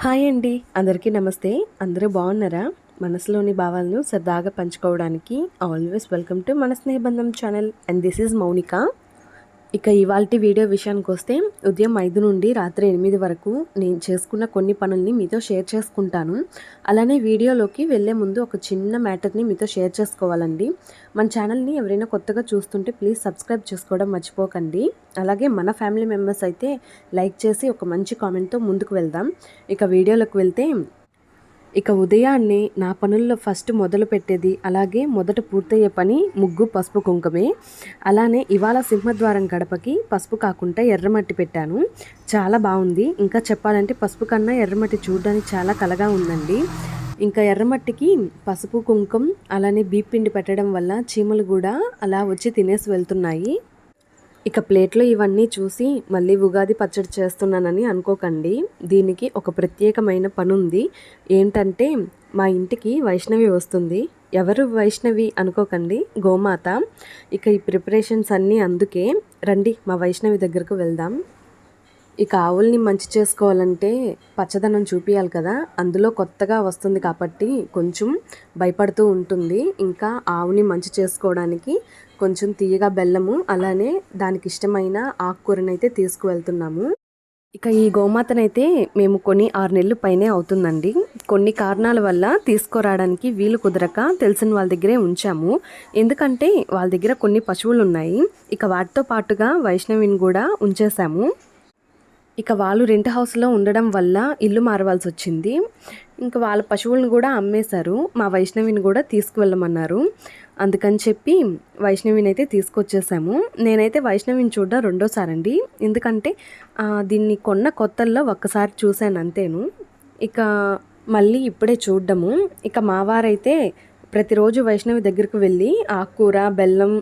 Hi అండి. అందరికీ నమస్తే. అందరూ బాగున్నారా? మనసులోని భావాలను సరదాగా పంచుకోవడానికి ఆల్వేస్ వెల్కమ్ టు మన Snehabandham channel and this is Mounika. ఇక ఇవాల్టి వీడియో విషయానికొస్తే ఉదయం 5 నుండి రాత్రి 8 వరకు నేను చేసుకున్న కొన్ని పనుల్ని మీతో షేర్ చేసుకుంటాను. అలానే వీడియోలోకి వెళ్ళే ముందు ఒక చిన్న మ్యాటర్ని మీతో షేర్ చేసుకోవాలండి. మన ఛానల్ని ఎవరైనా కొత్తగా చూస్తుంటే ప్లీజ్ సబ్స్క్రైబ్ చేసుకోవడం మర్చిపోకండి. అలాగే మన ఫ్యామిలీ మెంబర్స్ అయితే లైక్ చేసి ఒక మంచి కామెంట్తో ముందుకు వెళ్దాం. ఇక వీడియోలోకి వెళ్తే ఇక ఉదయాన్నే నా పనుల్లో ఫస్ట్ మొదలు పెట్టేది అలాగే మొదట పూర్తయ్యే పని ముగ్గు పసుపు కుంకుమే. అలానే ఇవాళ సింహద్వారం గడపకి పసుపు కాకుండా ఎర్రమట్టి పెట్టాను. చాలా బాగుంది. ఇంకా చెప్పాలంటే పసుపు కన్నా ఎర్రమట్టి చూడడానికి చాలా కలగా ఉందండి. ఇంకా ఎర్రమట్టికి పసుపు కుంకుమ అలానే బీపిండి పెట్టడం వల్ల చీమలు కూడా అలా వచ్చి తినేసి వెళ్తున్నాయి. ఇక ప్లేట్లో ఇవన్నీ చూసి మళ్ళీ ఉగాది పచ్చడి చేస్తున్నానని అనుకోకండి. దీనికి ఒక ప్రత్యేకమైన పని ఉంది. ఏంటంటే మా ఇంటికి వైష్ణవి వస్తుంది. ఎవరు వైష్ణవి అనుకోకండి, గోమాత. ఇక ఈ ప్రిపరేషన్స్ అన్నీ అందుకే. రండి మా వైష్ణవి దగ్గరకు వెళ్దాం. ఇక ఆవుల్ని మంచి చేసుకోవాలంటే పచ్చదనం చూపించాలి కదా. అందులో కొత్తగా వస్తుంది కాబట్టి కొంచెం భయపడుతూ ఉంటుంది. ఇంకా ఆవుని మంచి చేసుకోవడానికి కొంచెం తీయగా బెల్లము అలానే దానికి ఇష్టమైన ఆకుకూరనైతే తీసుకువెళ్తున్నాము. ఇక ఈ గోమాతనైతే మేము కొని 6 నెలలు పైనే అవుతుందండి. కొన్ని కారణాల వల్ల తీసుకురావడానికి వీలు కుదరక తెలిసిన వాళ్ళ దగ్గరే ఉంచాము. ఎందుకంటే వాళ్ళ దగ్గర కొన్ని పశువులు ఉన్నాయి. ఇక వాటితో పాటుగా వైష్ణవిని కూడా ఉంచేసాము. ఇక వాళ్ళు రెంట్ హౌస్లో ఉండడం వల్ల ఇల్లు మారవలసి వచ్చింది. ఇంకా వాళ్ళ పశువులను కూడా అమ్మేశారు. మా వైష్ణవిని కూడా తీసుకువెళ్ళమన్నారు. అందుకని చెప్పి వైష్ణవిని అయితే తీసుకొచ్చేసాము. నేనైతే వైష్ణవిని చూడడం రెండోసారి అండి. ఎందుకంటే దీన్ని కొన్న కొత్తల్లో ఒక్కసారి చూశాను అంతేను. ఇక మళ్ళీ ఇప్పుడే చూడ్డము. ఇక మా వారైతే ప్రతిరోజు వైష్ణవి దగ్గరకు వెళ్ళి ఆకుకూర బెల్లం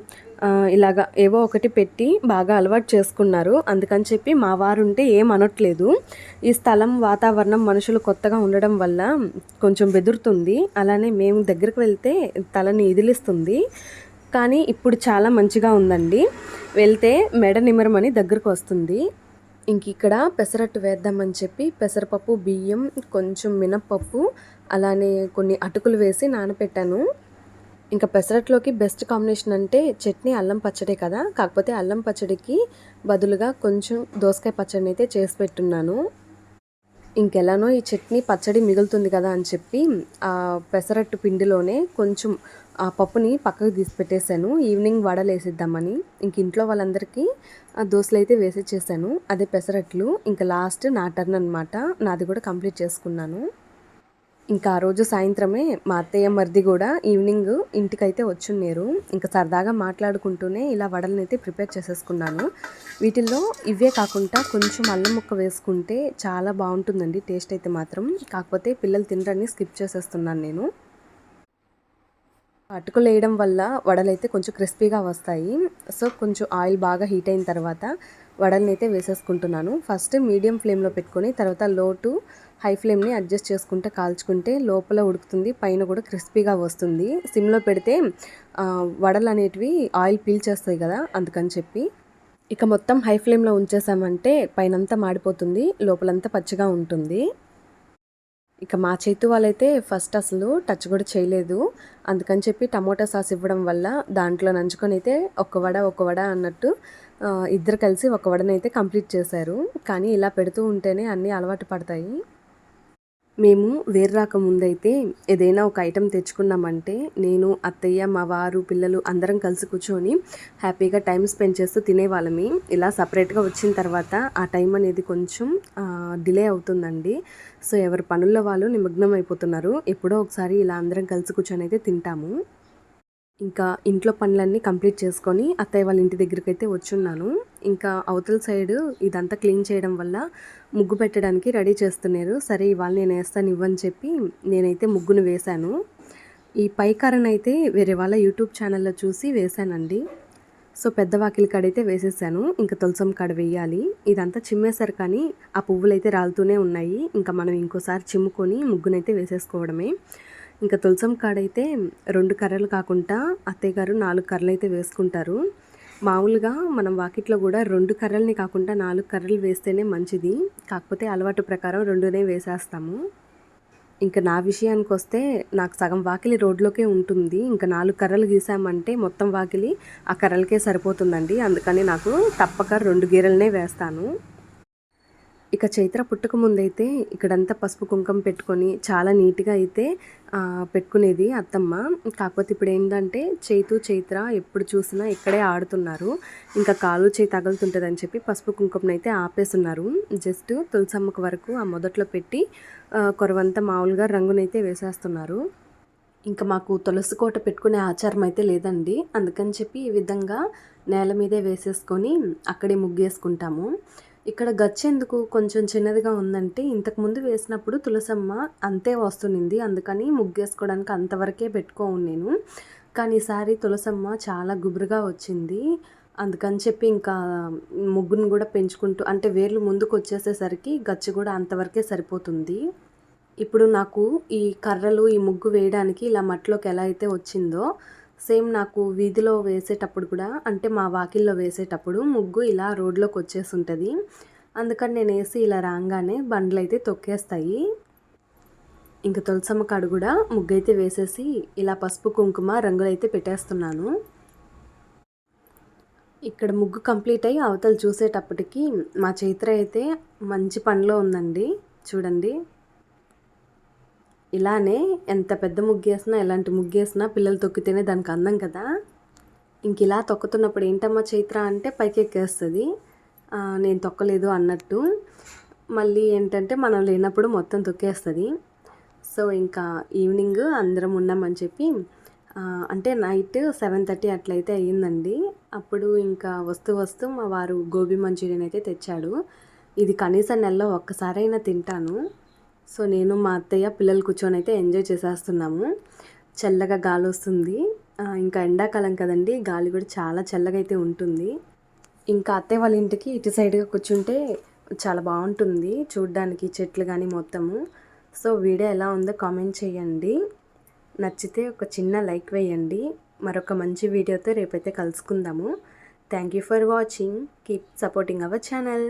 ఇలాగా ఏవో ఒకటి పెట్టి బాగా అలవాటు చేసుకున్నారు. అందుకని చెప్పి మా వారు ఉంటే ఏం అనట్లేదు. ఈ స్థలం వాతావరణం మనుషులు కొత్తగా ఉండడం వల్ల కొంచెం బెదురుతుంది. అలానే మేము దగ్గరకు వెళ్తే తలని ఇదిలిస్తుంది. కానీ ఇప్పుడు చాలా మంచిగా ఉందండి. వెళ్తే మెడ నిమరమని దగ్గరకు వస్తుంది. ఇంక ఇక్కడ పెసరట్టు వేద్దామని చెప్పి పెసరపప్పు బియ్యం కొంచెం మినప్పప్పు అలానే కొన్ని అటుకులు వేసి నానపెట్టాను. ఇంకా పెసరట్లోకి బెస్ట్ కాంబినేషన్ అంటే చట్నీ అల్లం పచ్చడే కదా. కాకపోతే అల్లం పచ్చడికి బదులుగా కొంచెం దోసకాయ పచ్చడిని అయితే చేసి పెట్టున్నాను. ఇంకెలానో ఈ చట్నీ పచ్చడి మిగులుతుంది కదా అని చెప్పి ఆ పెసరట్టు పిండిలోనే కొంచెం ఆ పప్పుని పక్కకు తీసి పెట్టేశాను. ఈవినింగ్ వడలు వేసిద్దామని. ఇంక ఇంట్లో వాళ్ళందరికీ దోశలు అయితే వేసిచ్చేసాను. అదే పెసరట్లు. ఇంకా లాస్ట్ నా టర్న్ అనమాట. నాది కూడా కంప్లీట్ చేసుకున్నాను. ఇంకా ఆ రోజు సాయంత్రమే మా అత్తయ్య మరిది కూడా ఈవినింగ్ ఇంటికైతే వచ్చున్నారు. ఇంకా సరదాగా మాట్లాడుకుంటూనే ఇలా వడలను అయితే ప్రిపేర్ చేసేసుకున్నాను. వీటిల్లో ఇవే కాకుండా కొంచెం అల్లం ముక్క వేసుకుంటే చాలా బాగుంటుందండి టేస్ట్ అయితే మాత్రం. కాకపోతే పిల్లలు తినరని స్కిప్ చేసేస్తున్నాను నేను. అటుకులు వేయడం వల్ల వడలు అయితే కొంచెం క్రిస్పీగా వస్తాయి. సో కొంచెం ఆయిల్ బాగా హీట్ అయిన తర్వాత వడల్ని అయితే వేసేసుకుంటున్నాను. ఫస్ట్ మీడియం ఫ్లేమ్లో పెట్టుకొని తర్వాత లో టు హై ఫ్లేమ్ని అడ్జస్ట్ చేసుకుంటే కాల్చుకుంటే లోపల ఉడుకుతుంది, పైన కూడా క్రిస్పీగా వస్తుంది. సిమ్లో పెడితే వడలు అనేటివి ఆయిల్ పీల్చేస్తాయి కదా, అందుకని చెప్పి. ఇక మొత్తం హై ఫ్లేమ్లో ఉంచేసామంటే పైనంతా మాడిపోతుంది, లోపలంతా పచ్చిగా ఉంటుంది. ఇక మా చేతు వాళ్ళైతే ఫస్ట్ అసలు టచ్ కూడా చేయలేదు. అందుకని చెప్పి టమోటా సాస్ ఇవ్వడం వల్ల దాంట్లో నంచుకొని అయితే ఒక వడ అన్నట్టు ఇద్దరు కలిసి ఒక వడనైతే కంప్లీట్ చేశారు. కానీ ఇలా పెడుతూ ఉంటేనే అన్నీ అలవాటు పడతాయి. మేము వేరు రాకముందైతే ఏదైనా ఒక ఐటెం తెచ్చుకున్నామంటే నేను అత్తయ్య మా వారు పిల్లలు అందరం కలిసి కూర్చొని హ్యాపీగా టైం స్పెండ్ చేస్తూ తినేవాళ్ళమి. ఇలా సపరేట్గా వచ్చిన తర్వాత ఆ టైం అనేది కొంచెం డిలే అవుతుందండి. సో ఎవరి పనుల్లో వాళ్ళు నిమగ్నం అయిపోతున్నారు. ఎప్పుడో ఒకసారి ఇలా అందరం కలిసి కూర్చొని అయితే తింటాము. ఇంకా ఇంట్లో పనులన్నీ కంప్లీట్ చేసుకొని అత్తయ్య వాళ్ళ ఇంటి దగ్గరికి అయితే వచ్చున్నాను. ఇంకా అవతల సైడ్ ఇదంతా క్లీన్ చేయడం వల్ల ముగ్గు పెట్టడానికి రెడీ చేస్తున్నారు. సరే ఇవాళ నేను వేస్తాను ఇవ్వని చెప్పి నేనైతే ముగ్గును వేశాను. ఈ పైకారన్ అయితే వేరే వాళ్ళ యూట్యూబ్ ఛానల్లో చూసి వేశానండి. సో పెద్ద వాకిలి కాడైతే వేసేసాను. ఇంకా తులసం కాడ వేయాలి. ఇదంతా చిమ్మేశారు కానీ ఆ పువ్వులు అయితే రాలుతూనే ఉన్నాయి. ఇంకా మనం ఇంకోసారి చిమ్ముకొని ముగ్గునైతే వేసేసుకోవడమే. ఇంకా తులసం కాడైతే 2 కర్రలు కాకుండా అత్తయ్య గారు 4 కర్రలు అయితే వేసుకుంటారు. మామూలుగా మనం వాకిట్లో కూడా 2 కర్రల్ని కాకుండా 4 కర్రలు వేస్తేనే మంచిది. కాకపోతే అలవాటు ప్రకారం 2నే వేసేస్తాము. ఇంక నా విషయానికొస్తే నాకు సగం వాకిలి రోడ్లోకే ఉంటుంది. ఇంక 4 కర్రలు గీసామంటే మొత్తం వాకిలి ఆ కర్రలకే సరిపోతుందండి. అందుకని నాకు తప్పక 2 గీరలనే వేస్తాను. ఇక చైత్ర పుట్టక ముందైతే ఇక్కడంతా పసుపు కుంకుమ పెట్టుకొని చాలా నీట్‌గా అయితే పెట్టుకునేది అత్తమ్మ. కాకపోతే ఇప్పుడేంటంటే చైత్ర ఎప్పుడు చూసినా ఇక్కడే ఆడుతున్నారు. ఇంకా కాలు చేయి తగులుతుంటదని చెప్పి పసుపు కుంకుమనైతే ఆపేసున్నారు. జస్ట్ తులసమ్మకు వరకు ఆ మొదట్లో పెట్టి కొరవంతా మామూలుగా రంగునైతే వేసేస్తున్నారు. ఇంకా మాకు తులసి కోట పెట్టుకునే ఆచారం అయితే లేదండి. అందుకని చెప్పి ఈ విధంగా నేల మీదే వేసేసుకొని అక్కడే ముగ్గేసుకుంటాము. ఇక్కడ గచ్చెందుకు కొంచెం చిన్నదిగా ఉందంటే ఇంతకుముందు వేసినప్పుడు తులసమ్మ అంతే వస్తునింది. అందుకని ముగ్గేసుకోవడానికి అంతవరకే పెట్టుకోను నేను. కానీ ఈసారి తులసమ్మ చాలా గుబురుగా వచ్చింది. అందుకని చెప్పి ఇంకా ముగ్గును కూడా పెంచుకుంటూ అంటే వేర్లు ముందుకు వచ్చేసేసరికి గచ్చు కూడా అంతవరకే సరిపోతుంది. ఇప్పుడు నాకు ఈ కర్రలు ఈ ముగ్గు వేయడానికి ఇలా మట్టిలోకి ఎలా అయితే వచ్చిందో సేమ్ నాకు వీధిలో వేసేటప్పుడు కూడా అంటే మా వాకిల్లో వేసేటప్పుడు ముగ్గు ఇలా రోడ్లోకి వచ్చేస్తుంటుంది. అందుకని నేను వేసి ఇలా రాగానే బండ్లు అయితే తొక్కేస్తాయి. ఇంక తులసమ్మ కాడ కూడా ముగ్గు అయితే వేసేసి ఇలా పసుపు కుంకుమ రంగులు అయితే పెట్టేస్తున్నాను. ఇక్కడ ముగ్గు కంప్లీట్ అయ్యి అవతలు చూసేటప్పటికి మా చైత్ర అయితే మంచి పనిలో ఉందండి. చూడండి, ఇలానే ఎంత పెద్ద ముగ్గేసినా ఎలాంటి ముగ్గేసినా పిల్లలు తొక్కితేనే దానికి అందం కదా. ఇంక ఇలా తొక్కుతున్నప్పుడు ఏంటమ్మా చైత్ర అంటే పైకి ఎక్కేస్తుంది. నేను తొక్కలేదు అన్నట్టు. మళ్ళీ ఏంటంటే మనం లేనప్పుడు మొత్తం తొక్కేస్తుంది. సో ఇంకా ఈవినింగ్ అందరం ఉన్నామని చెప్పి అంటే నైట్ 7:30 అట్లయితే అయ్యిందండి. అప్పుడు ఇంకా వస్తూ మా వారు గోబీ మంచూరియన్ అయితే తెచ్చాడు. ఇది కనీసం నెలలో ఒక్కసారైనా తింటాను. సో నేను మా అత్తయ్య పిల్లలు కూర్చొని అయితే ఎంజాయ్ చేసేస్తున్నాము. చల్లగా గాలి వస్తుంది. ఇంకా ఎండాకాలం కదండి, గాలి కూడా చాలా చల్లగా అయితే ఉంటుంది. ఇంకా అత్తయ్య వాళ్ళ ఇంటికి ఇటు సైడ్గా కూర్చుంటే చాలా బాగుంటుంది చూడ్డానికి, చెట్లు కానీ మొత్తము. సో వీడియో ఎలా ఉందో కామెంట్ చేయండి. నచ్చితే ఒక చిన్న లైక్ వేయండి. మరొక మంచి వీడియోతో రేపైతే కలుసుకుందాము. Thank you for watching. Keep supporting our channel.